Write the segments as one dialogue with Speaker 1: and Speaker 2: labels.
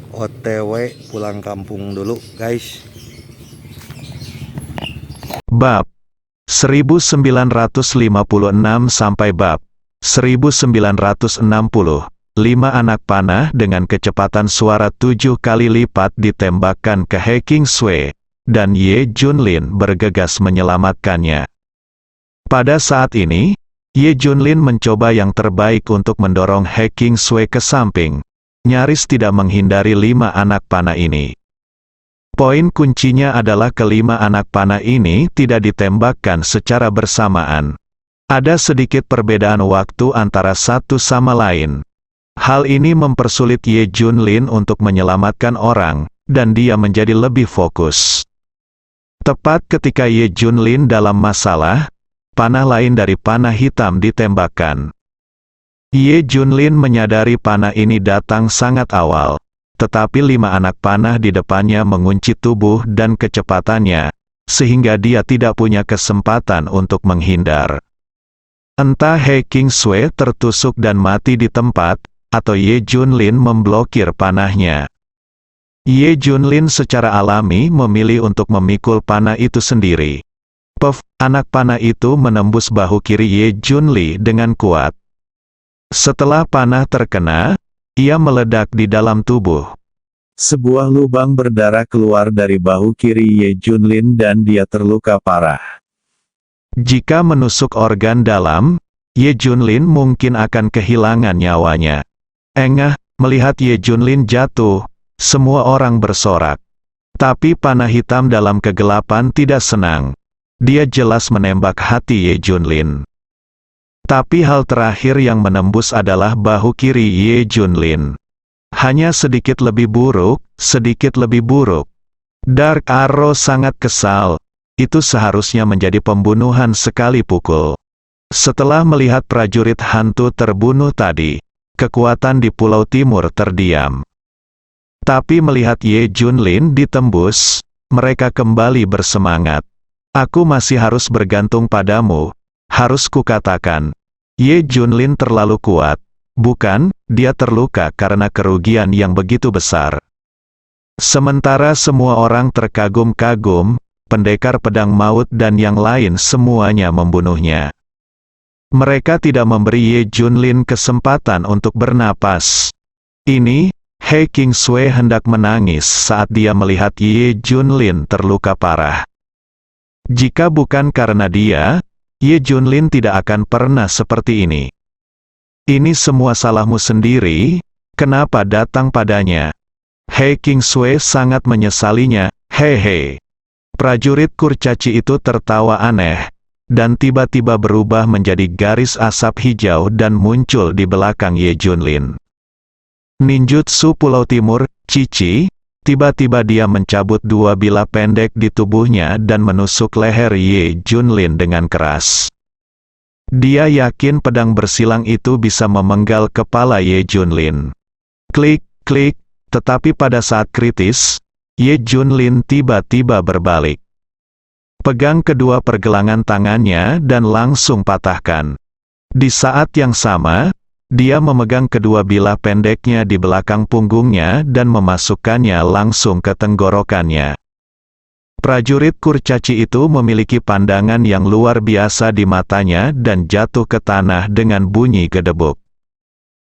Speaker 1: OTW pulang kampung dulu guys.
Speaker 2: Bab 1956 sampai bab 1960. 5 anak panah dengan kecepatan suara 7 kali lipat ditembakkan ke He Qingsui, dan Ye Junlin bergegas menyelamatkannya. Pada saat ini, Ye Junlin mencoba yang terbaik untuk mendorong He Qingsui ke samping, nyaris tidak menghindari 5 anak panah ini. Poin kuncinya adalah kelima anak panah ini tidak ditembakkan secara bersamaan. Ada sedikit perbedaan waktu antara satu sama lain. Hal ini mempersulit Ye Junlin untuk menyelamatkan orang, dan dia menjadi lebih fokus. Tepat ketika Ye Junlin dalam masalah, panah lain dari panah hitam ditembakkan. Ye Junlin menyadari panah ini datang sangat awal, tetapi 5 anak panah di depannya mengunci tubuh dan kecepatannya, sehingga dia tidak punya kesempatan untuk menghindar. Entah He Qingsui tertusuk dan mati di tempat, atau Ye Junlin memblokir panahnya. Ye Junlin secara alami memilih untuk memikul panah itu sendiri. Anak panah itu menembus bahu kiri Ye Junli dengan kuat. Setelah panah terkena, ia meledak di dalam tubuh. Sebuah lubang berdarah keluar dari bahu kiri Ye Junlin dan dia terluka parah. Jika menusuk organ dalam, Ye Junlin mungkin akan kehilangan nyawanya. Engah, melihat Ye Junlin jatuh, semua orang bersorak. Tapi panah hitam dalam kegelapan tidak senang. Dia jelas menembak hati Ye Junlin. Tapi hal terakhir yang menembus adalah bahu kiri Ye Junlin. Hanya sedikit lebih buruk, sedikit lebih buruk. Dark Arrow sangat kesal. Itu seharusnya menjadi pembunuhan sekali pukul. Setelah melihat prajurit hantu terbunuh tadi, kekuatan di Pulau Timur terdiam. Tapi melihat Ye Junlin ditembus, mereka kembali bersemangat. Aku masih harus bergantung padamu, harus kukatakan. Ye Junlin terlalu kuat. Bukan, dia terluka karena kerugian yang begitu besar. Sementara semua orang terkagum-kagum, pendekar pedang maut dan yang lain semuanya membunuhnya. Mereka tidak memberi Ye Junlin kesempatan untuk bernapas. Ini, He Qingsui hendak menangis saat dia melihat Ye Junlin terluka parah. Jika bukan karena dia, Ye Junlin tidak akan pernah seperti ini. Ini semua salahmu sendiri, kenapa datang padanya? He Qingsui sangat menyesalinya, hehe. Prajurit kurcaci itu tertawa aneh, dan tiba-tiba berubah menjadi garis asap hijau dan muncul di belakang Ye Junlin. Ninjutsu Pulau Timur, Cici, tiba-tiba dia mencabut 2 bilah pendek di tubuhnya dan menusuk leher Ye Junlin dengan keras. Dia yakin pedang bersilang itu bisa memenggal kepala Ye Junlin. Klik, klik, tetapi pada saat kritis, Ye Junlin tiba-tiba berbalik. Pegang kedua pergelangan tangannya dan langsung patahkan. Di saat yang sama, dia memegang kedua bilah pendeknya di belakang punggungnya dan memasukkannya langsung ke tenggorokannya. Prajurit kurcaci itu memiliki pandangan yang luar biasa di matanya dan jatuh ke tanah dengan bunyi gedebuk.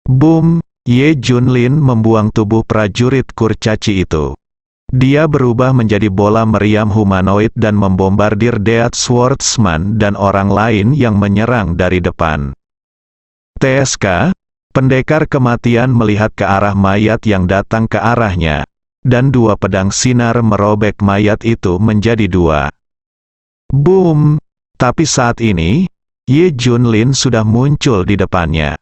Speaker 2: Boom! Ye Junlin membuang tubuh prajurit kurcaci itu. Dia berubah menjadi bola meriam humanoid dan membombardir Death Swordsman dan orang lain yang menyerang dari depan. TSK, pendekar kematian melihat ke arah mayat yang datang ke arahnya, dan 2 pedang sinar merobek mayat itu menjadi 2. Boom! Tapi saat ini, Ye Junlin sudah muncul di depannya.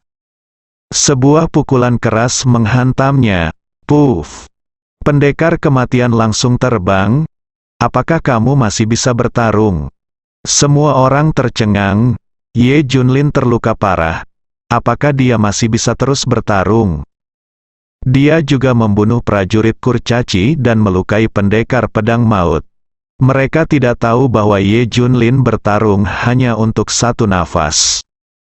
Speaker 2: Sebuah pukulan keras menghantamnya, puff! Pendekar kematian langsung terbang. Apakah kamu masih bisa bertarung? Semua orang tercengang. Ye Junlin terluka parah. Apakah dia masih bisa terus bertarung? Dia juga membunuh prajurit kurcaci dan melukai pendekar pedang maut. Mereka tidak tahu bahwa Ye Junlin bertarung hanya untuk 1 nafas.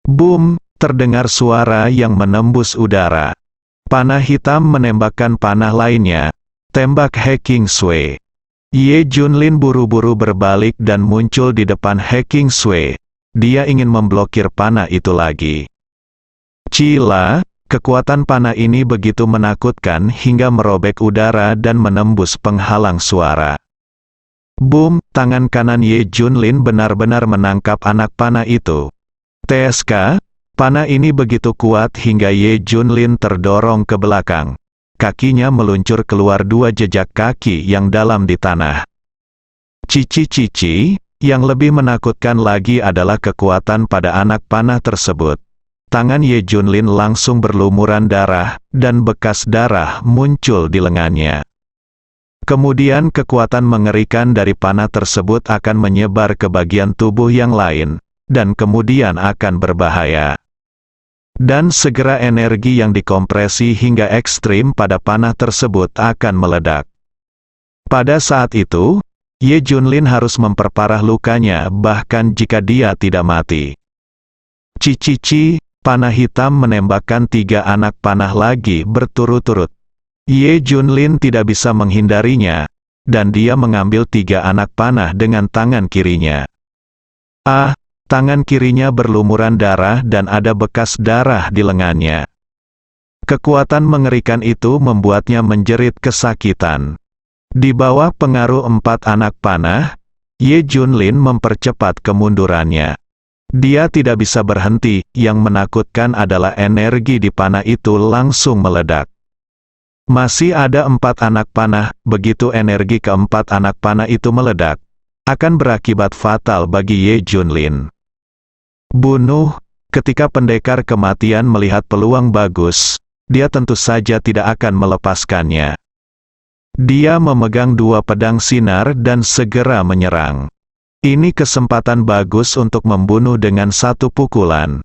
Speaker 2: Boom! Terdengar suara yang menembus udara. Panah hitam menembakkan panah lainnya. Tembak Hacking Sui. Ye Junlin buru-buru berbalik dan muncul di depan Hacking Sui. Dia ingin memblokir panah itu lagi. Cila, kekuatan panah ini begitu menakutkan hingga merobek udara dan menembus penghalang suara. Boom, tangan kanan Ye Junlin benar-benar menangkap anak panah itu. TSK, panah ini begitu kuat hingga Ye Junlin terdorong ke belakang. Kakinya meluncur keluar 2 jejak kaki yang dalam di tanah. Cici-cici, yang lebih menakutkan lagi adalah kekuatan pada anak panah tersebut. Tangan Ye Junlin langsung berlumuran darah, dan bekas darah muncul di lengannya. Kemudian kekuatan mengerikan dari panah tersebut akan menyebar ke bagian tubuh yang lain, dan kemudian akan berbahaya. Dan segera energi yang dikompresi hingga ekstrim pada panah tersebut akan meledak. Pada saat itu, Ye Junlin harus memperparah lukanya bahkan jika dia tidak mati. Cici-cici, panah hitam menembakkan 3 anak panah lagi berturut-turut. Ye Junlin tidak bisa menghindarinya, dan dia mengambil 3 anak panah dengan tangan kirinya. Tangan kirinya berlumuran darah dan ada bekas darah di lengannya. Kekuatan mengerikan itu membuatnya menjerit kesakitan. Di bawah pengaruh 4 anak panah, Ye Junlin mempercepat kemundurannya. Dia tidak bisa berhenti, yang menakutkan adalah energi di panah itu langsung meledak. Masih ada 4 anak panah, begitu energi keempat anak panah itu meledak, akan berakibat fatal bagi Ye Junlin. Bunuh, ketika pendekar kematian melihat peluang bagus, dia tentu saja tidak akan melepaskannya. Dia memegang 2 pedang sinar dan segera menyerang. Ini kesempatan bagus untuk membunuh dengan 1 pukulan.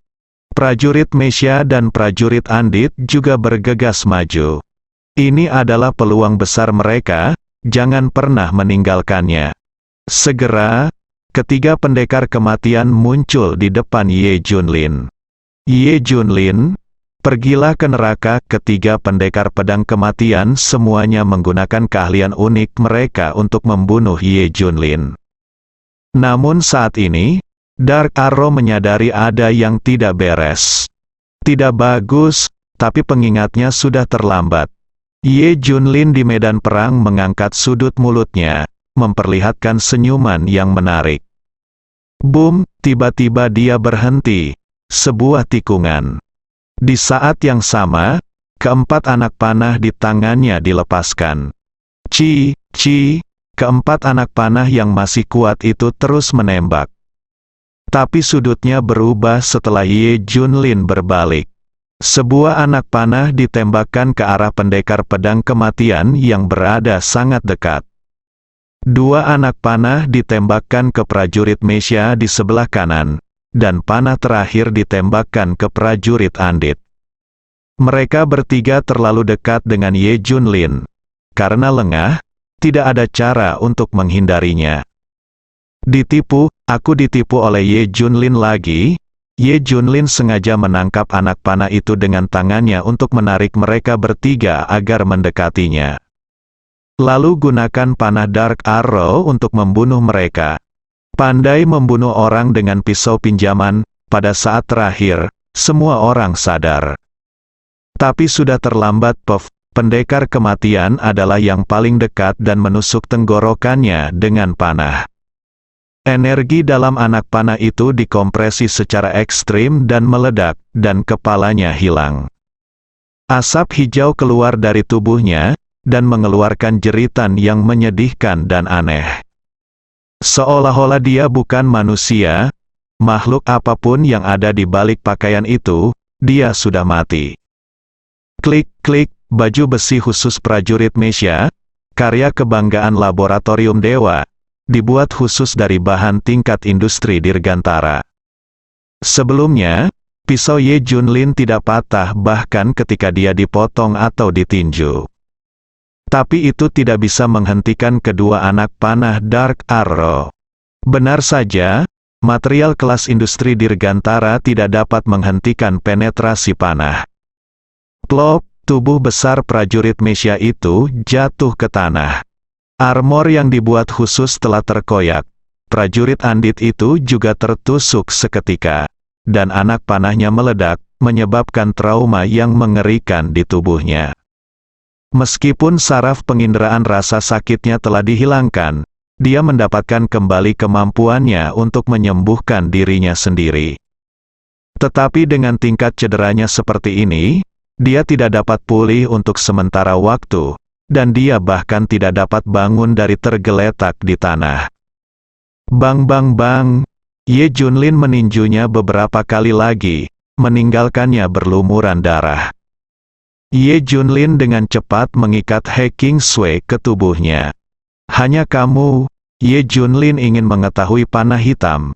Speaker 2: Prajurit Mesya dan prajurit Andit juga bergegas maju. Ini adalah peluang besar mereka, jangan pernah meninggalkannya. Segera, ketiga pendekar kematian muncul di depan Ye Junlin. Ye Junlin, pergilah ke neraka. Ketiga pendekar pedang kematian semuanya menggunakan keahlian unik mereka untuk membunuh Ye Junlin. Namun saat ini, Dark Arrow menyadari ada yang tidak beres. Tidak bagus, tapi pengingatnya sudah terlambat. Ye Junlin di medan perang mengangkat sudut mulutnya, memperlihatkan senyuman yang menarik. Boom, tiba-tiba dia berhenti. Sebuah tikungan. Di saat yang sama, keempat anak panah di tangannya dilepaskan. Keempat anak panah yang masih kuat itu terus menembak. Tapi sudutnya berubah setelah Ye Junlin berbalik. Sebuah anak panah ditembakkan ke arah pendekar pedang kematian yang berada sangat dekat. 2 anak panah ditembakkan ke prajurit Mesya di sebelah kanan, dan panah terakhir ditembakkan ke prajurit Andit. Mereka bertiga terlalu dekat dengan Ye Junlin. Karena lengah, tidak ada cara untuk menghindarinya. Aku ditipu oleh Ye Junlin lagi. Ye Junlin sengaja menangkap anak panah itu dengan tangannya untuk menarik mereka bertiga agar mendekatinya. Lalu gunakan panah Dark Arrow untuk membunuh mereka. Pandai membunuh orang dengan pisau pinjaman. Pada saat terakhir, semua orang sadar. Tapi sudah terlambat. Pendekar kematian adalah yang paling dekat dan menusuk tenggorokannya dengan panah. Energi dalam anak panah itu dikompresi secara ekstrim dan meledak, dan kepalanya hilang. Asap hijau keluar dari tubuhnya, dan mengeluarkan jeritan yang menyedihkan dan aneh. Seolah-olah dia bukan manusia, makhluk apapun yang ada di balik pakaian itu, dia sudah mati. Klik, baju besi khusus prajurit Mesya, karya kebanggaan laboratorium dewa, dibuat khusus dari bahan tingkat industri dirgantara. Sebelumnya, pisau Ye Junlin tidak patah bahkan ketika dia dipotong atau ditinju. Tapi itu tidak bisa menghentikan kedua anak panah Dark Arrow. Benar saja, material kelas industri dirgantara tidak dapat menghentikan penetrasi panah. Plop, tubuh besar prajurit Mesya itu jatuh ke tanah. Armor yang dibuat khusus telah terkoyak. Prajurit Andit itu juga tertusuk seketika. Dan anak panahnya meledak, menyebabkan trauma yang mengerikan di tubuhnya. Meskipun saraf penginderaan rasa sakitnya telah dihilangkan, dia mendapatkan kembali kemampuannya untuk menyembuhkan dirinya sendiri. Tetapi dengan tingkat cederanya seperti ini, dia tidak dapat pulih untuk sementara waktu, dan dia bahkan tidak dapat bangun dari tergeletak di tanah. Bang bang bang, Ye Junlin meninjunya beberapa kali lagi, meninggalkannya berlumuran darah. Ye Junlin dengan cepat mengikat He King Sui ke tubuhnya. Hanya kamu, Ye Junlin ingin mengetahui panah hitam.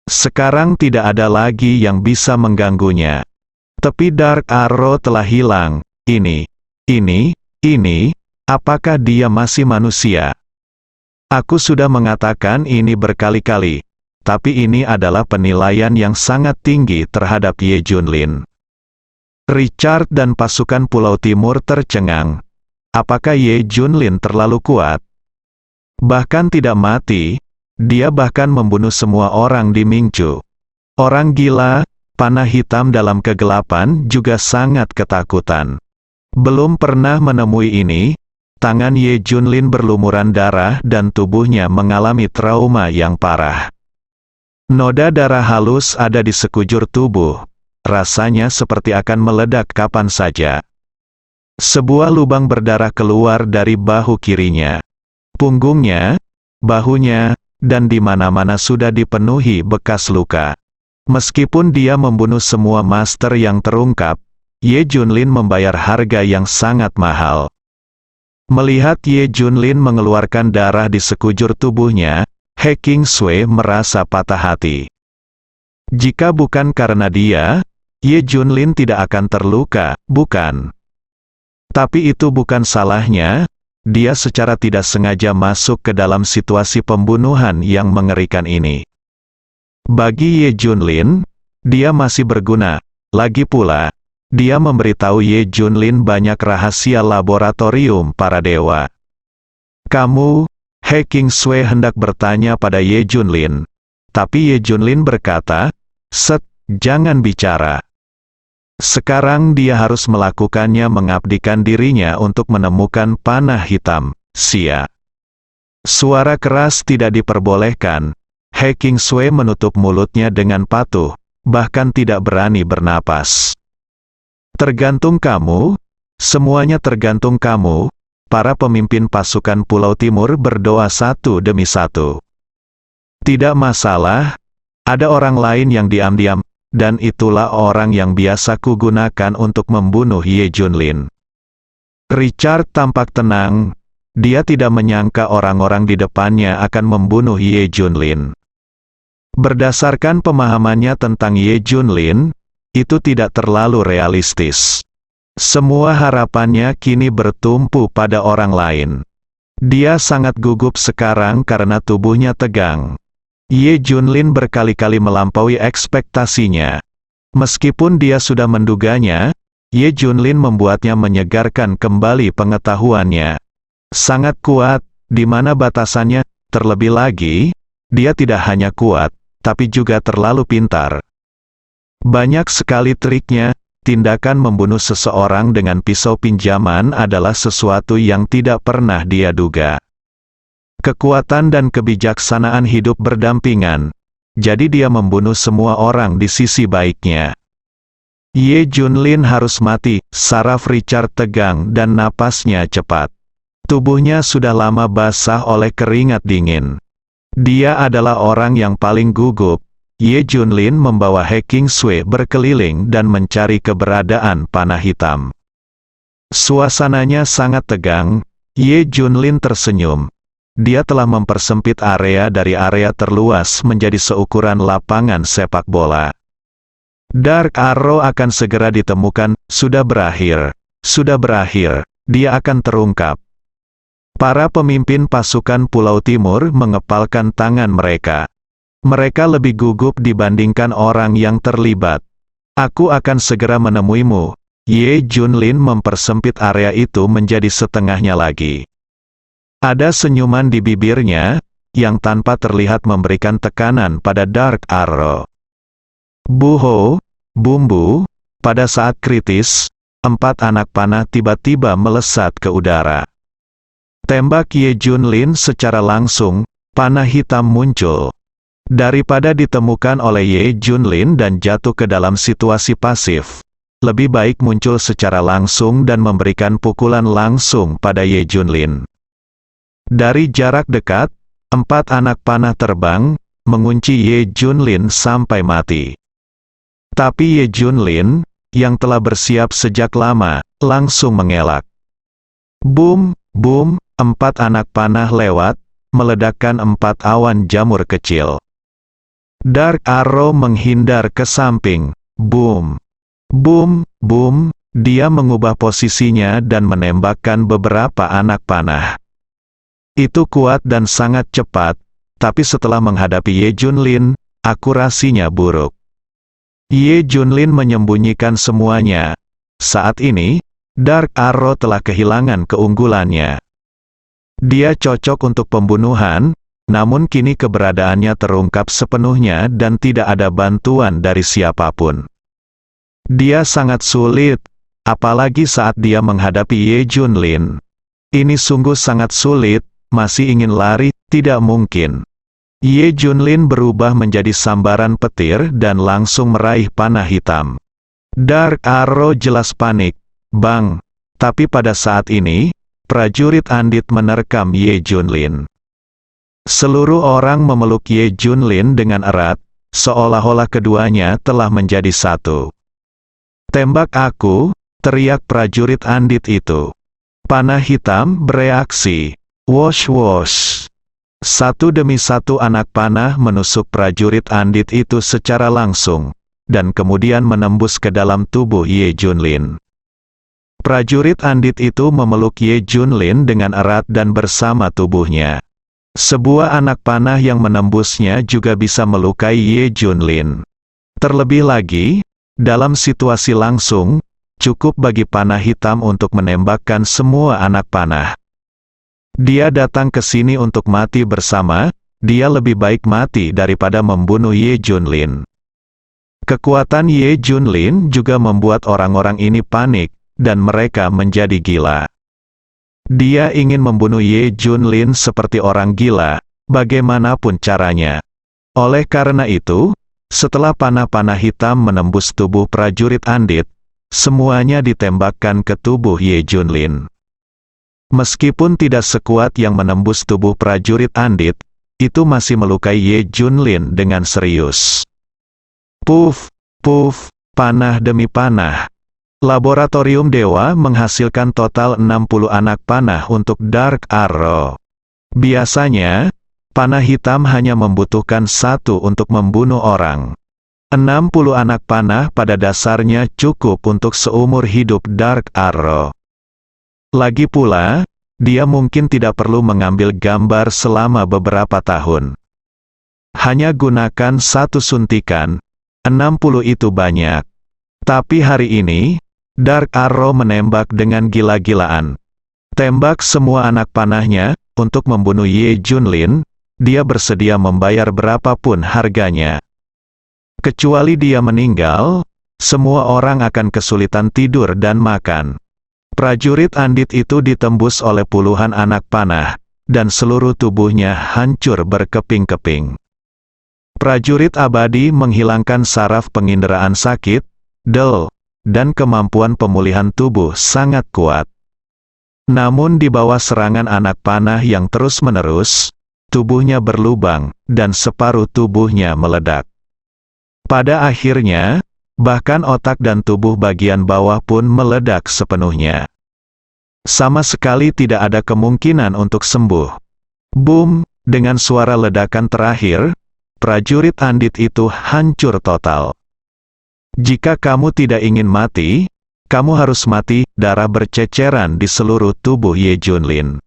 Speaker 2: Sekarang tidak ada lagi yang bisa mengganggunya. Tepi Dark Arrow telah hilang. Ini, apakah dia masih manusia? Aku sudah mengatakan ini berkali-kali, tapi ini adalah penilaian yang sangat tinggi terhadap Ye Junlin. Richard dan pasukan Pulau Timur tercengang. Apakah Ye Junlin terlalu kuat? Bahkan tidak mati, dia bahkan membunuh semua orang di Mingchu. Orang gila, panah hitam dalam kegelapan juga sangat ketakutan. Belum pernah menemui ini, tangan Ye Junlin berlumuran darah dan tubuhnya mengalami trauma yang parah. Noda darah halus ada di sekujur tubuh, rasanya seperti akan meledak kapan saja. Sebuah lubang berdarah keluar dari bahu kirinya. Punggungnya, bahunya, dan di mana-mana sudah dipenuhi bekas luka. Meskipun dia membunuh semua master yang terungkap, Ye Junlin membayar harga yang sangat mahal. Melihat Ye Junlin mengeluarkan darah di sekujur tubuhnya, He King Sui merasa patah hati. Jika bukan karena dia, Ye Junlin tidak akan terluka, bukan? Tapi itu bukan salahnya, dia secara tidak sengaja masuk ke dalam situasi pembunuhan yang mengerikan ini. Bagi Ye Junlin, dia masih berguna. Lagi pula, dia memberitahu Ye Junlin banyak rahasia laboratorium para dewa. Kamu, He King Sui hendak bertanya pada Ye Junlin. Tapi Ye Junlin berkata, jangan bicara. Sekarang dia harus melakukannya, mengabdikan dirinya untuk menemukan panah hitam, Sia. Suara keras tidak diperbolehkan. He King Sui menutup mulutnya dengan patuh, bahkan tidak berani bernapas. Tergantung kamu, semuanya tergantung kamu. Para pemimpin pasukan Pulau Timur berdoa satu demi satu. Tidak masalah, ada orang lain yang diam-diam, dan itulah orang yang biasa kugunakan untuk membunuh Ye Junlin. Richard tampak tenang, dia tidak menyangka orang-orang di depannya akan membunuh Ye Junlin. Berdasarkan pemahamannya tentang Ye Junlin, itu tidak terlalu realistis. Semua harapannya kini bertumpu pada orang lain. Dia sangat gugup sekarang karena tubuhnya tegang. Ye Junlin berkali-kali melampaui ekspektasinya. Meskipun dia sudah menduganya, Ye Junlin membuatnya menyegarkan kembali pengetahuannya. Sangat kuat, di mana batasannya, terlebih lagi, dia tidak hanya kuat, tapi juga terlalu pintar. Banyak sekali triknya. Tindakan membunuh seseorang dengan pisau pinjaman adalah sesuatu yang tidak pernah dia duga. Kekuatan dan kebijaksanaan hidup berdampingan, jadi dia membunuh semua orang di sisi baiknya. Ye Junlin harus mati, saraf Richard tegang dan napasnya cepat. Tubuhnya sudah lama basah oleh keringat dingin. Dia adalah orang yang paling gugup. Ye Junlin membawa He King Sui berkeliling dan mencari keberadaan panah hitam. Suasananya sangat tegang. Ye Junlin tersenyum. Dia telah mempersempit area dari area terluas menjadi seukuran lapangan sepak bola. Dark Arrow akan segera ditemukan, sudah berakhir, dia akan terungkap. Para pemimpin pasukan Pulau Timur mengepalkan tangan mereka. Mereka lebih gugup dibandingkan orang yang terlibat. Aku akan segera menemuimu, Ye Junlin mempersempit area itu menjadi setengahnya lagi. Ada senyuman di bibirnya, yang tanpa terlihat memberikan tekanan pada Dark Arrow. Buho, bumbu, pada saat kritis, 4 anak panah tiba-tiba melesat ke udara. Tembak Ye Junlin secara langsung, panah hitam muncul. Daripada ditemukan oleh Ye Junlin dan jatuh ke dalam situasi pasif, lebih baik muncul secara langsung dan memberikan pukulan langsung pada Ye Junlin. Dari jarak dekat, 4 anak panah terbang, mengunci Ye Junlin sampai mati. Tapi Ye Junlin, yang telah bersiap sejak lama, langsung mengelak. Boom, boom, 4 anak panah lewat, meledakkan 4 awan jamur kecil. Dark Arrow menghindar ke samping. Boom, boom, boom, dia mengubah posisinya dan menembakkan beberapa anak panah. Itu kuat dan sangat cepat, tapi setelah menghadapi Ye Junlin, akurasinya buruk. Ye Junlin menyembunyikan semuanya. Saat ini, Dark Arrow telah kehilangan keunggulannya. Dia cocok untuk pembunuhan, namun kini keberadaannya terungkap sepenuhnya dan tidak ada bantuan dari siapapun. Dia sangat sulit, apalagi saat dia menghadapi Ye Junlin. Ini sungguh sangat sulit. Masih ingin lari, tidak mungkin. Ye Junlin berubah menjadi sambaran petir dan langsung meraih panah hitam. Dark Arrow jelas panik. Bang! Tapi pada saat ini, prajurit Andit menerkam Ye Junlin. Seluruh orang memeluk Ye Junlin dengan erat, seolah-olah keduanya telah menjadi satu. Tembak aku, teriak prajurit Andit itu. Panah hitam bereaksi. Wosh wosh. Satu demi satu anak panah menusuk prajurit Andit itu secara langsung, dan kemudian menembus ke dalam tubuh Ye Junlin. Prajurit Andit itu memeluk Ye Junlin dengan erat dan bersama tubuhnya. Sebuah anak panah yang menembusnya juga bisa melukai Ye Junlin. Terlebih lagi, dalam situasi langsung, cukup bagi panah hitam untuk menembakkan semua anak panah. Dia datang ke sini untuk mati bersama, dia lebih baik mati daripada membunuh Ye Junlin. Kekuatan Ye Junlin juga membuat orang-orang ini panik, dan mereka menjadi gila. Dia ingin membunuh Ye Junlin seperti orang gila, bagaimanapun caranya. Oleh karena itu, setelah panah-panah hitam menembus tubuh prajurit Andit, semuanya ditembakkan ke tubuh Ye Junlin. Meskipun tidak sekuat yang menembus tubuh prajurit Andit, itu masih melukai Ye Junlin dengan serius. Puff, puff, panah demi panah. Laboratorium Dewa menghasilkan total 60 anak panah untuk Dark Arrow. Biasanya, panah hitam hanya membutuhkan 1 untuk membunuh orang. 60 anak panah pada dasarnya cukup untuk seumur hidup Dark Arrow. Lagi pula, dia mungkin tidak perlu mengambil gambar selama beberapa tahun. Hanya gunakan 1 suntikan, 60 itu banyak. Tapi hari ini, Dark Arrow menembak dengan gila-gilaan. Tembak semua anak panahnya, untuk membunuh Ye Junlin, dia bersedia membayar berapapun harganya. Kecuali dia meninggal, semua orang akan kesulitan tidur dan makan. Prajurit Andit itu ditembus oleh puluhan anak panah, dan seluruh tubuhnya hancur berkeping-keping. Prajurit abadi menghilangkan saraf penginderaan sakit, dan kemampuan pemulihan tubuh sangat kuat. Namun di bawah serangan anak panah yang terus-menerus, tubuhnya berlubang, dan separuh tubuhnya meledak. Pada akhirnya, bahkan otak dan tubuh bagian bawah pun meledak sepenuhnya. Sama sekali tidak ada kemungkinan untuk sembuh. Boom, dengan suara ledakan terakhir, prajurit Andit itu hancur total. Jika kamu tidak ingin mati, kamu harus mati. Darah berceceran di seluruh tubuh Ye Junlin.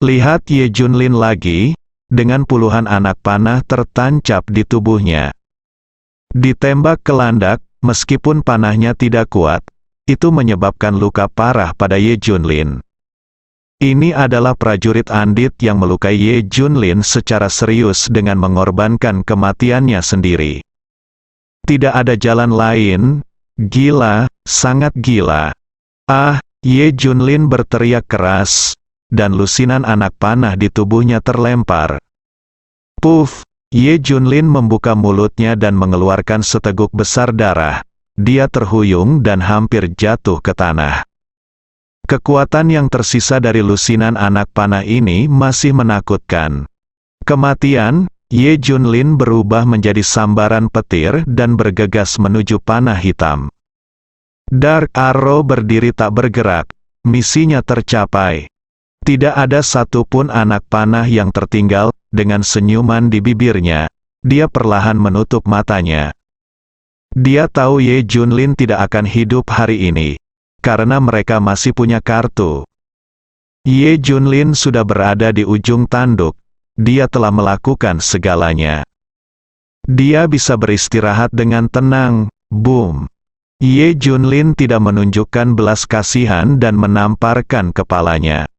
Speaker 2: Lihat Ye Junlin lagi, dengan puluhan anak panah tertancap di tubuhnya. Ditembak ke landak, meskipun panahnya tidak kuat, itu menyebabkan luka parah pada Ye Junlin. Ini adalah prajurit Andit yang melukai Ye Junlin secara serius dengan mengorbankan kematiannya sendiri. Tidak ada jalan lain. Gila, sangat gila. Ah, Ye Junlin berteriak keras, dan lusinan anak panah di tubuhnya terlempar. Puff, Ye Junlin membuka mulutnya dan mengeluarkan seteguk besar darah. Dia terhuyung dan hampir jatuh ke tanah. Kekuatan yang tersisa dari lusinan anak panah ini masih menakutkan. Kematian, Ye Junlin berubah menjadi sambaran petir dan bergegas menuju panah hitam. Dark Arrow berdiri tak bergerak. Misinya tercapai. Tidak ada satupun anak panah yang tertinggal. Dengan senyuman di bibirnya, dia perlahan menutup matanya. Dia tahu Ye Junlin tidak akan hidup hari ini, karena mereka masih punya kartu. Ye Junlin sudah berada di ujung tanduk. Dia telah melakukan segalanya. Dia bisa beristirahat dengan tenang. Boom. Ye Junlin tidak menunjukkan belas kasihan dan menamparkan kepalanya.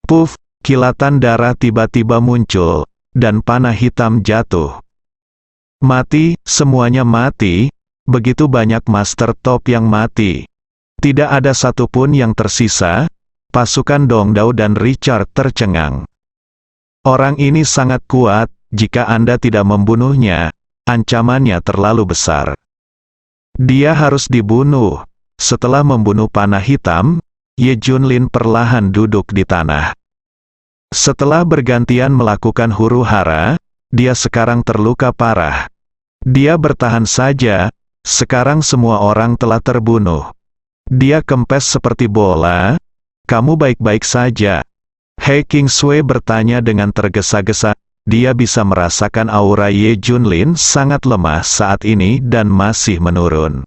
Speaker 2: Puff, kilatan darah tiba-tiba muncul, dan panah hitam jatuh. Mati, semuanya mati, begitu banyak Master Top yang mati. Tidak ada satupun yang tersisa. Pasukan Dong Dao dan Richard tercengang. Orang ini sangat kuat. Jika Anda tidak membunuhnya, ancamannya terlalu besar. Dia harus dibunuh. Setelah membunuh panah hitam, Ye Junlin perlahan duduk di tanah. Setelah bergantian melakukan huru-hara, dia sekarang terluka parah. Dia bertahan saja. Sekarang semua orang telah terbunuh. Dia kempes seperti bola. Kamu baik-baik saja? He Kingsway bertanya dengan tergesa-gesa. Dia bisa merasakan aura Ye Junlin sangat lemah saat ini dan masih menurun.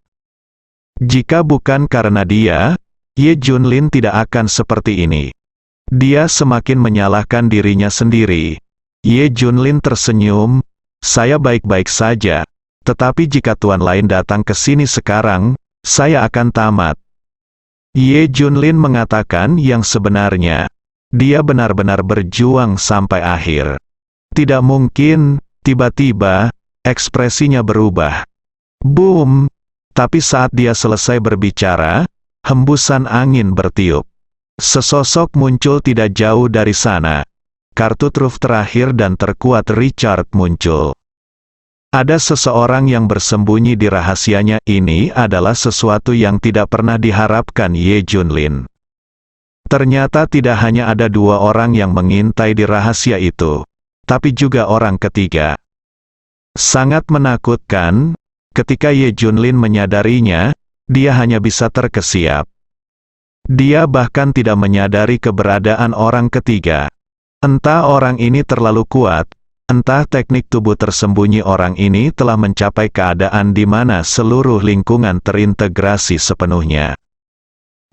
Speaker 2: Jika bukan karena dia, Ye Junlin tidak akan seperti ini. Dia semakin menyalahkan dirinya sendiri. Ye Junlin tersenyum. Saya baik-baik saja. Tetapi jika tuan lain datang ke sini sekarang, saya akan tamat. Ye Junlin mengatakan yang sebenarnya. Dia benar-benar berjuang sampai akhir. Tidak mungkin, tiba-tiba, ekspresinya berubah. Boom! Tapi saat dia selesai berbicara, hembusan angin bertiup. Sesosok muncul tidak jauh dari sana. Kartu truf terakhir dan terkuat Richard muncul. Ada seseorang yang bersembunyi di rahasianya. Ini adalah sesuatu yang tidak pernah diharapkan Ye Junlin. Ternyata tidak hanya ada dua orang yang mengintai di rahasia itu, tapi juga orang ketiga. Sangat menakutkan. Ketika Ye Junlin menyadarinya, dia hanya bisa terkesiap. Dia bahkan tidak menyadari keberadaan orang ketiga. Entah orang ini terlalu kuat, entah teknik tubuh tersembunyi orang ini telah mencapai keadaan di mana seluruh lingkungan terintegrasi sepenuhnya.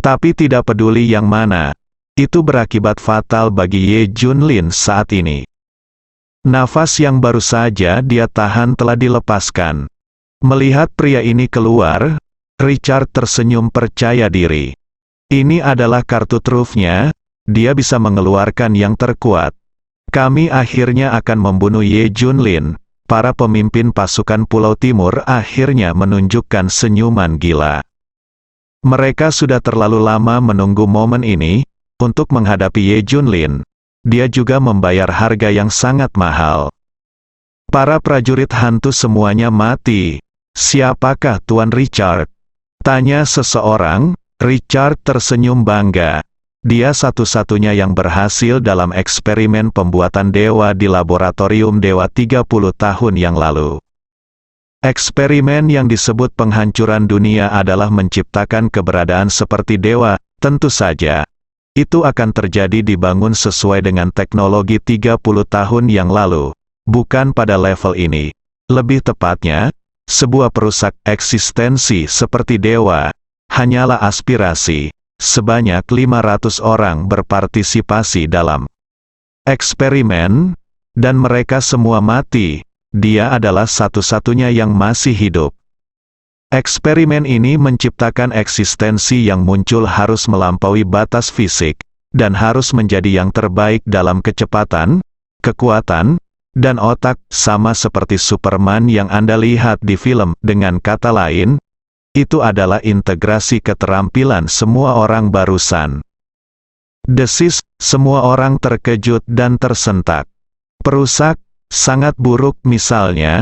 Speaker 2: Tapi tidak peduli yang mana, itu berakibat fatal bagi Ye Junlin saat ini. Nafas yang baru saja dia tahan telah dilepaskan. Melihat pria ini keluar, Richard tersenyum percaya diri. Ini adalah kartu trufnya, dia bisa mengeluarkan yang terkuat. Kami akhirnya akan membunuh Ye Junlin. Para pemimpin pasukan Pulau Timur akhirnya menunjukkan senyuman gila. Mereka sudah terlalu lama menunggu momen ini, untuk menghadapi Ye Junlin. Dia juga membayar harga yang sangat mahal. Para prajurit hantu semuanya mati. Siapakah Tuan Richard? Tanya seseorang. Richard tersenyum bangga. Dia satu-satunya yang berhasil dalam eksperimen pembuatan dewa di laboratorium dewa 30 tahun yang lalu. Eksperimen yang disebut penghancuran dunia adalah menciptakan keberadaan seperti dewa. Tentu saja, itu akan terjadi dibangun sesuai dengan teknologi 30 tahun yang lalu. Bukan pada level ini. Lebih tepatnya, sebuah perusak eksistensi seperti dewa. Hanyalah aspirasi. Sebanyak 500 orang berpartisipasi dalam eksperimen, dan mereka semua mati. Dia adalah satu-satunya yang masih hidup. Eksperimen ini menciptakan eksistensi yang muncul harus melampaui batas fisik, dan harus menjadi yang terbaik dalam kecepatan, kekuatan, dan otak, sama seperti Superman yang Anda lihat di film. Dengan kata lain, itu adalah integrasi keterampilan semua orang barusan. Desis, semua orang terkejut dan tersentak. Perusak, sangat buruk. Misalnya,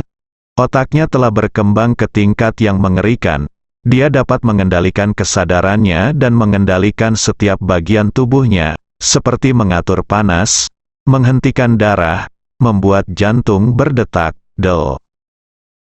Speaker 2: otaknya telah berkembang ke tingkat yang mengerikan. Dia dapat mengendalikan kesadarannya dan mengendalikan setiap bagian tubuhnya, seperti mengatur panas, menghentikan darah, membuat jantung berdetak,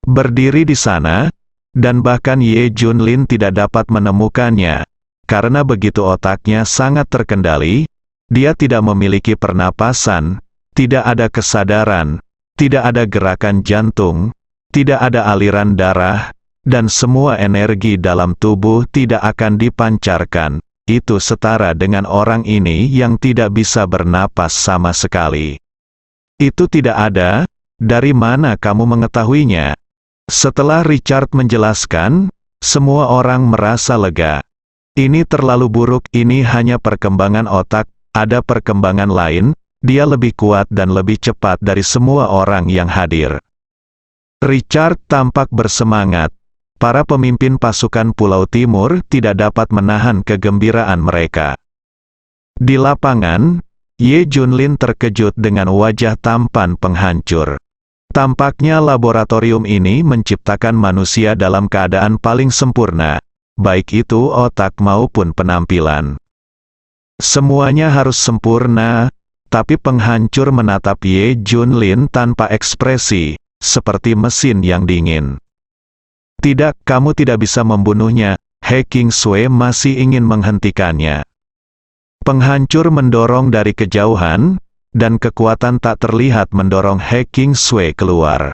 Speaker 2: berdiri di sana, dan bahkan Ye Junlin tidak dapat menemukannya. Karena begitu otaknya sangat terkendali, dia tidak memiliki pernapasan, tidak ada kesadaran, tidak ada gerakan jantung, tidak ada aliran darah, dan semua energi dalam tubuh tidak akan dipancarkan. Itu setara dengan orang ini yang tidak bisa bernapas sama sekali. Itu tidak ada. Dari mana kamu mengetahuinya? Setelah Richard menjelaskan, semua orang merasa lega. Ini terlalu buruk, ini hanya perkembangan otak, ada perkembangan lain, dia lebih kuat dan lebih cepat dari semua orang yang hadir. Richard tampak bersemangat. Para pemimpin pasukan Pulau Timur tidak dapat menahan kegembiraan mereka. Di lapangan, Ye Junlin terkejut dengan wajah tampan penghancur. Tampaknya laboratorium ini menciptakan manusia dalam keadaan paling sempurna, baik itu otak maupun penampilan. Semuanya harus sempurna, tapi penghancur menatap Ye Junlin tanpa ekspresi, seperti mesin yang dingin. Tidak, kamu tidak bisa membunuhnya. He Kingsui masih ingin menghentikannya. Penghancur mendorong dari kejauhan, dan kekuatan tak terlihat mendorong He Kingsui keluar.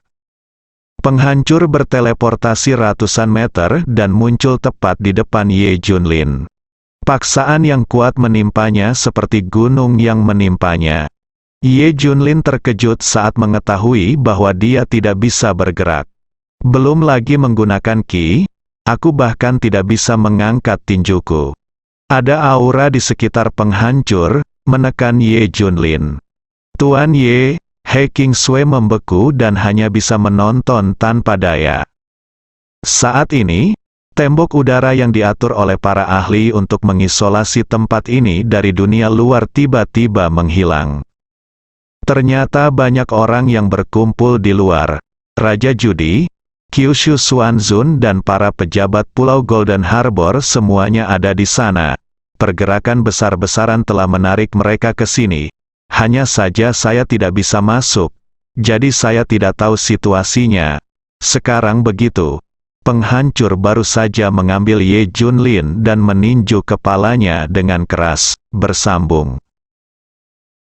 Speaker 2: Penghancur berteleportasi ratusan meter dan muncul tepat di depan Ye Junlin. Paksaan yang kuat menimpanya seperti gunung yang menimpanya. Ye Junlin terkejut saat mengetahui bahwa dia tidak bisa bergerak. Belum lagi menggunakan ki, aku bahkan tidak bisa mengangkat tinjuku. Ada aura di sekitar penghancur, menekan Ye Junlin. Tuan Ye, He Kingsui membeku dan hanya bisa menonton tanpa daya. Saat ini, tembok udara yang diatur oleh para ahli untuk mengisolasi tempat ini dari dunia luar tiba-tiba menghilang. Ternyata banyak orang yang berkumpul di luar. Raja Judi, Kyushu Xuanzun dan para pejabat Pulau Golden Harbor semuanya ada di sana. Pergerakan besar-besaran telah menarik mereka ke sini. Hanya saja saya tidak bisa masuk, jadi saya tidak tahu situasinya. Sekarang begitu. Penghancur baru saja mengambil Ye Junlin dan meninju kepalanya dengan keras, bersambung.